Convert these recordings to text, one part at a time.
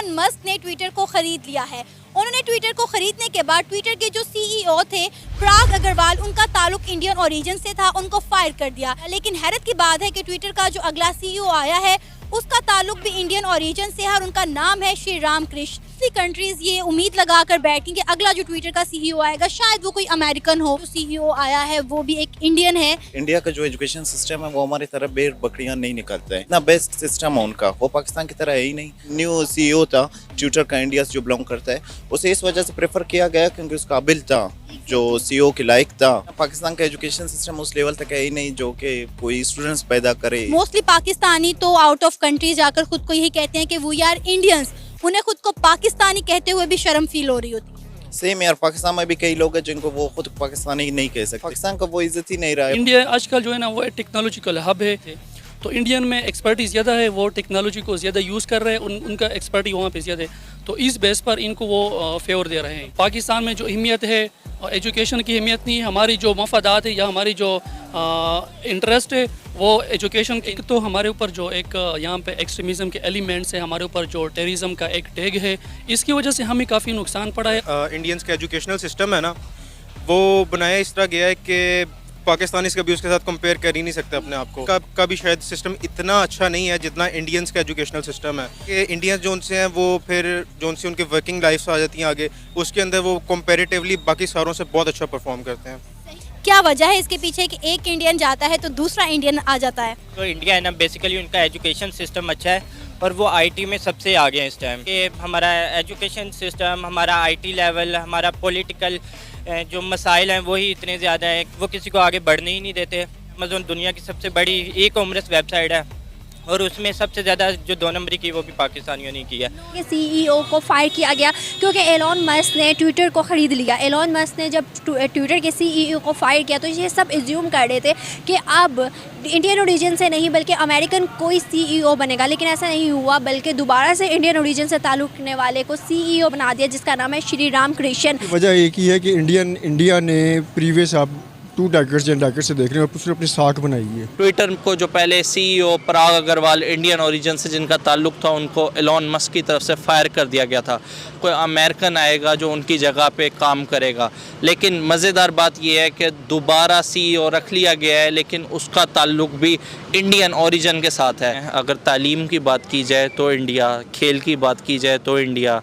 Elon Musk ने Twitter को खरीद लिया है। उन्होंने ट्विटर को खरीदने के बाद ट्विटर के जो सीईओ थे पराग अग्रवाल, उनका ताल्लुक इंडियन ओरिजिन से था, उनको फायर कर दिया। लेकिन हैरत की बात है कि ट्विटर का जो अगला सीईओ आया है उसका ताल्लुक भी इंडियन ओरिजिन से है और उनका नाम है श्री राम कृष्ण। कंट्रीज ये उम्मीद लगाकर बैठी कि अगला जो ट्विटर का सीईओ आएगा शायद वो कोई अमेरिकन हो। जो सीईओ आया है वो भी एक इंडियन है। इंडिया का जो एजुकेशन सिस्टम है वो हमारी तरह भेड़ बकरियां नहीं निकलता है, इतना बेस्ट सिस्टम है उनका, वो पाकिस्तान की तरह है ही नहीं। न्यू सीईओ था ट्विटर का, इंडिया से जो बिलोंग करता है, उसे इस वजह से प्रेफर किया गया क्योंकि उसका काबिल था, जो सीईओ के लायक था। पाकिस्तान का एजुकेशन सिस्टम उस लेवल तक है ही नहीं जो कि कोई स्टूडेंट्स पैदा करे। मोस्टली पाकिस्तानी तो आउट ऑफ कंट्री जाकर खुद को यही कहते हैं कि वो यार इंडियंस, उन्हें खुद को पाकिस्तानी कहते हुए भी शर्म फील हो रही होती है। सेम यार, पाकिस्तान में भी कई लोग हैं जिनको वो खुद पाकिस्तानी नहीं कह सकते। पाकिस्तान का वो इज्जत ही नहीं रहा है। इंडिया आजकल जो है ना वो टेक्नोलॉजिकल हब है, तो इंडियन में एक्सपर्टीज ज़्यादा है, वो टेक्नोलॉजी को ज़्यादा यूज़ कर रहे हैं, उनका एक्सपर्टी वहाँ पे ज़्यादा है, तो इस बेस पर इनको वो फेवर दे रहे हैं। पाकिस्तान में जो अहमियत है एजुकेशन की अहमियत नहीं है, हमारी जो मफादात है या हमारी जो इंटरेस्ट है वो एजुकेशन। एक तो हमारे ऊपर जो एक यहाँ पे एक्सट्रीमिज़म के एलिमेंट्स है, हमारे ऊपर जो टेररिज्म का एक टैग है, इसकी वजह से हमें काफ़ी नुकसान पड़ा है। इंडियंस का एजुकेशनल सिस्टम है ना, वो बनाया इस तरह गया है कि पाकिस्तानीज़ कभी उसके साथ कंपेयर कर ही नहीं सकते अपने आप को। का भी शायद सिस्टम इतना अच्छा नहीं है जितना इंडियंस का एजुकेशनल सिस्टम है। कि इंडियंस जो उनसे हैं वो फिर जो उनसे उनकी वर्किंग लाइफ आ जाती हैं आगे, उसके अंदर वो कंपैरेटिवली बाकी सारों से बहुत अच्छा परफॉर्म करते हैं। क्या वजह है इसके पीछे कि एक इंडियन जाता है तो दूसरा इंडियन आ जाता है? तो इंडिया है ना, बेसिकली उनका एजुकेशन सिस्टम अच्छा है और वो आईटी में सबसे आगे हैं इस टाइम। कि हमारा एजुकेशन सिस्टम, हमारा आईटी लेवल, हमारा पॉलिटिकल जो मसाइल हैं वही इतने ज़्यादा हैं, वो किसी को आगे बढ़ने ही नहीं देते। अमेज़न दुनिया की सबसे बड़ी ई कॉमर्स वेबसाइट है और उसमें सबसे ज़्यादा जो 2 नंबरी की वो भी पाकिस्तानियों ने की है। सीईओ को फायर किया गया क्योंकि एलॉन मस्क ने ट्विटर को ख़रीद लिया। एलॉन मस्क ने जब ट्विटर के सीईओ को फायर किया तो ये सब एज्यूम कर रहे थे कि अब इंडियन ओरिजिन से नहीं बल्कि अमेरिकन कोई सीईओ बनेगा, लेकिन ऐसा नहीं हुआ, बल्कि दोबारा से इंडियन ओरिजिन से ताल्लुक़ रखने वाले को सीईओ बना दिया जिसका नाम है श्री राम कृष्ण। वजह एक ही है कि इंडिया ने प्रीवियस आप 2 डेकेड्स से देख रहे हैं और उसने अपनी साख बनाई है। ट्विटर को जो पहले सीईओ पराग अग्रवाल इंडियन ओरिजिन से जिनका ताल्लुक था, उनको एलॉन मस्क की तरफ से फायर कर दिया गया था। कोई अमेरिकन आएगा जो उनकी जगह पे काम करेगा, लेकिन मज़ेदार बात यह है कि दोबारा सीईओ रख लिया गया है, लेकिन उसका ताल्लुक भी इंडियन ओरिजिन के साथ है। अगर तालीम की बात की जाए तो इंडिया, खेल की बात की जाए तो इंडिया,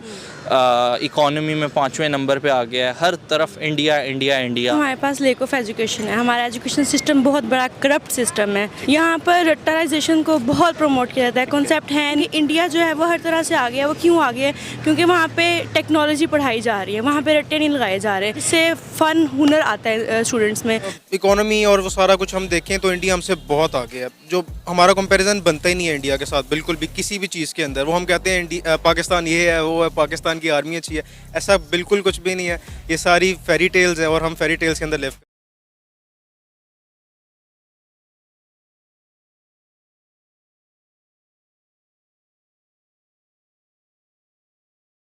इकोनॉमी में 5वें नंबर पे आ गया है। हर तरफ इंडिया इंडिया इंडिया। हमारे पास लेक ऑफ एजुकेशन है, हमारा एजुकेशन सिस्टम बहुत बड़ा करप्ट सिस्टम है। यहाँ पर रट्टाराइजेशन को बहुत प्रमोट किया जाता है। कॉन्सेप्ट है नहीं, इंडिया जो है वो हर तरह से आ गया है। वो क्यों आ गया है? क्योंकि वहाँ पे टेक्नोलॉजी पढ़ाई जा रही है, वहाँ पे रट्टे नहीं लगाए जा रहे, इससे फन हुनर आता है स्टूडेंट्स में। इकोनॉमी और वो सारा कुछ हम देखें तो इंडिया हमसे बहुत आगे है। जो हमारा कंपैरिजन बनता ही नहीं है इंडिया के साथ बिल्कुल भी, किसी भी चीज़ के अंदर। वो हम कहते हैं पाकिस्तान ये है, वो है, पाकिस्तान की आर्मी अच्छी है, ऐसा बिल्कुल कुछ भी नहीं है। ये सारी फेरी टेल्स है और हम फेरी टेल्स के अंदर लिव